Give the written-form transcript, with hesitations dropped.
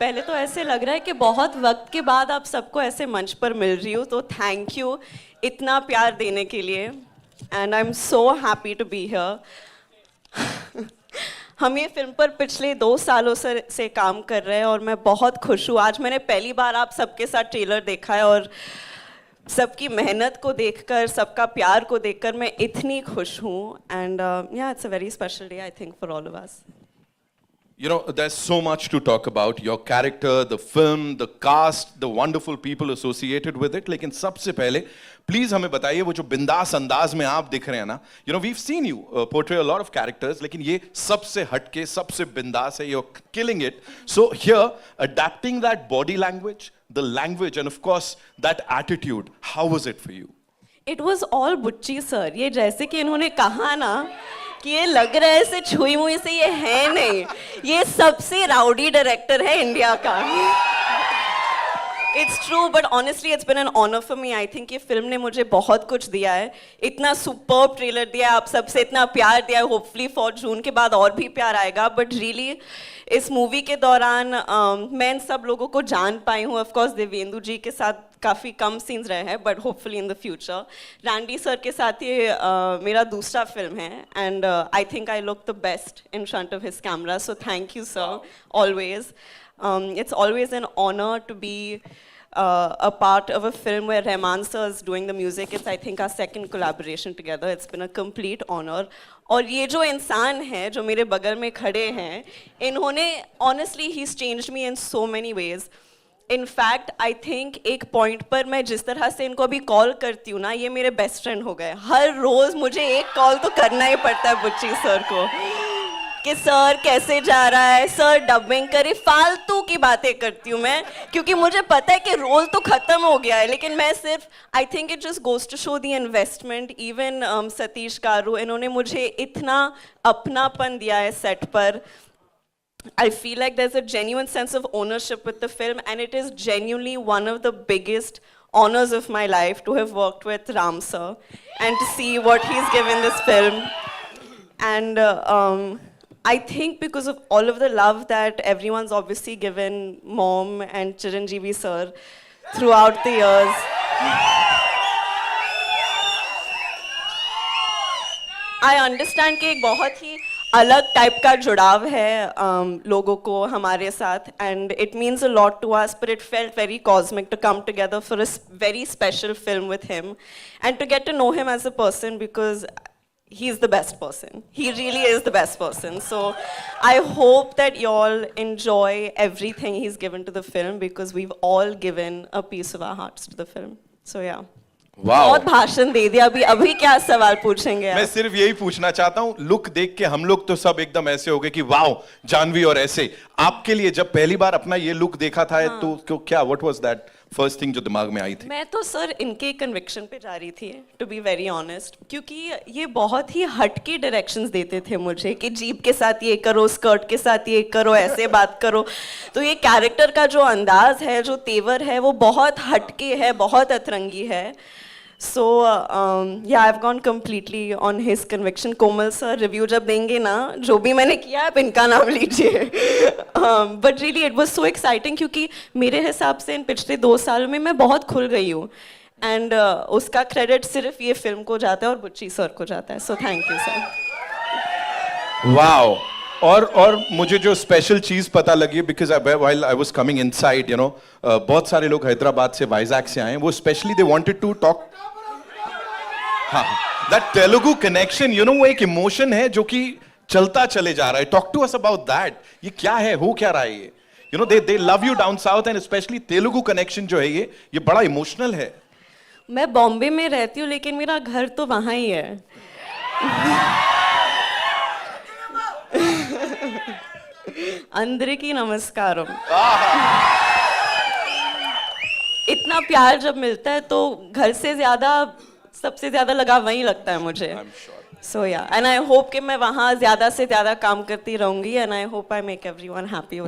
पहले तो ऐसे लग रहा है कि बहुत वक्त के बाद आप सबको ऐसे मंच पर मिल रही हूँ, तो थैंक यू इतना प्यार देने के लिए and I am so happy to be here. हम ये फिल्म पर पिछले 2 सालों से काम कर रहे हैं और मैं बहुत खुश हूँ। आज मैंने पहली बार आप सबके साथ ट्रेलर देखा है और सबकी मेहनत को देखकर, सबका प्यार को देखकर मैं इतनी खुश हूँ एंड या it's a very special day I think for all of us. You know, there's so much to talk about. Your character, the film, the cast, the wonderful people associated with it. लेकिन सबसे पहले please हमें बताइए वो जो बिंदास अंदाज में आप दिख रहे हैं ना, you know, we've seen you portray a lot of characters, लेकिन ये सबसे हटके, सबसे बिंदास है. You're killing it. So here, adapting that body language, the language, and of course that attitude, how was it for you? It was all बुच्ची sir. ये जैसे कि इन्होंने कहा ना कि ये लग रहा है ऐसे छुई मुई से, ये है नहीं, ये सबसे राउडी डायरेक्टर है इंडिया का. It's true, but honestly it's been an honor for me. I think ये फिल्म ने मुझे बहुत कुछ दिया है. इतना सुपर्ब ट्रेलर दिया है, आप सबसे इतना प्यार दिया है. होपफुली फॉर जून के बाद और भी प्यार आएगा. बट रियली इस मूवी के दौरान मैं इन सब लोगों को जान पाई हूँ. ऑफकोर्स देवेंदु जी के साथ काफ़ी कम सीन्स रहे हैं, but hopefully in the future. Randy sir के साथ ये मेरा दूसरा फिल्म है and I think I look the best in front of his camera. So thank you sir, always. It's always an honor to be a part of a film where Rahman sir is doing the music. It's I think our second collaboration together. It's been a complete honor. और ये जो इंसान है जो मेरे बगल में खड़े हैं, इन्होंने honestly he's changed me in so many ways. In fact, I think एक पॉइंट पर मैं जिस तरह से इनको अभी कॉल करती हूँ ना, ये मेरे बेस्ट फ्रेंड हो गए. हर रोज मुझे एक कॉल तो करना ही पड़ता है बुच्ची सर को कि सर कैसे जा रहा है, सर डबिंग करे. फालतू की बातें करती हूँ मैं, क्योंकि मुझे पता है कि रोल तो खत्म हो गया है, लेकिन मैं सिर्फ I think it just goes to show the investment. Even Satish Karu, इन्होंने मुझे इतना अपनापन दिया है सेट पर. I feel like there's a genuine sense of ownership with the film, and it is genuinely one of the biggest honors of my life to have worked with Ram sir and to see what he's given this film. And I think because of all of the love that everyone's obviously given Mom and Chiranjeevi sir throughout the years, I understand कि एक बहुत ही अलग type का जुड़ाव है लोगों को हमारे साथ, and it means a lot to us, but it felt very cosmic to come together for a very special film with him and to get to know him as a person, because he's the best person. He really is the best person. So I hope that you all enjoy everything he's given to the film, because we've all given a piece of our hearts to the film. So yeah. Wow. बहुत भाषण दे दिया. अभी क्या सवाल पूछेंगे आप? मैं सिर्फ यही पूछना चाहता हूँ, लुक देख के हम लोग तो सब एकदम ऐसे हो गए कि वाओ जानवी. और ऐसे आपके लिए जब पहली बार अपना ये लुक देखा था, हाँ. तो क्या what was that first thing जो दिमाग में आई थी? मैं तो सर इनके कन्विक्शन पे जा रही थी, टू बी वेरी ऑनेस्ट, क्योंकि ये बहुत ही हटके डायरेक्शंस देते थे मुझे कि जीप के साथ ये करो, स्कर्ट के साथ ये करो, ऐसे बात करो. तो ये कैरेक्टर का जो अंदाज है, जो तेवर है, वो बहुत हटके है, बहुत अतरंगी है. So yeah, I've gone completely on his conviction. Komal sir review जब देंगे ना, जो भी मैंने किया आप इनका नाम लीजिए. But really it was so exciting, क्योंकि मेरे हिसाब से इन पिछले 2 सालों में मैं बहुत खुल गई हूँ, एंड उसका क्रेडिट सिर्फ ये फिल्म को जाता है और बुच्ची सर को जाता है. So thank you sir. Wow. और मुझे जो स्पेशल चीज पता लगी, because while I was coming inside, you know, बहुत सारे लोग हैदराबाद से, वाइजैक से आए. वो specially they wanted to talk. That Telugu connection, you know, वो एक इमोशन है जो कि चलता चले जा रहा है. Talk to us about that. ये क्या है, हो क्या रहा है ये? You know, they love you down south, and especially Telugu connection जो है ये बड़ा इमोशनल है. मैं बॉम्बे में रहती हूँ, लेकिन मेरा घर तो वहाँ ही है. अंदरिकी नमस्कारम. इतना प्यार जब मिलता है तो घर से ज्यादा, सबसे ज्यादा लगाव वहीं लगता है मुझे. सो या, एंड आई होप कि मैं वहाँ ज्यादा से ज्यादा काम करती रहूंगी, and I hope I make everyone happy.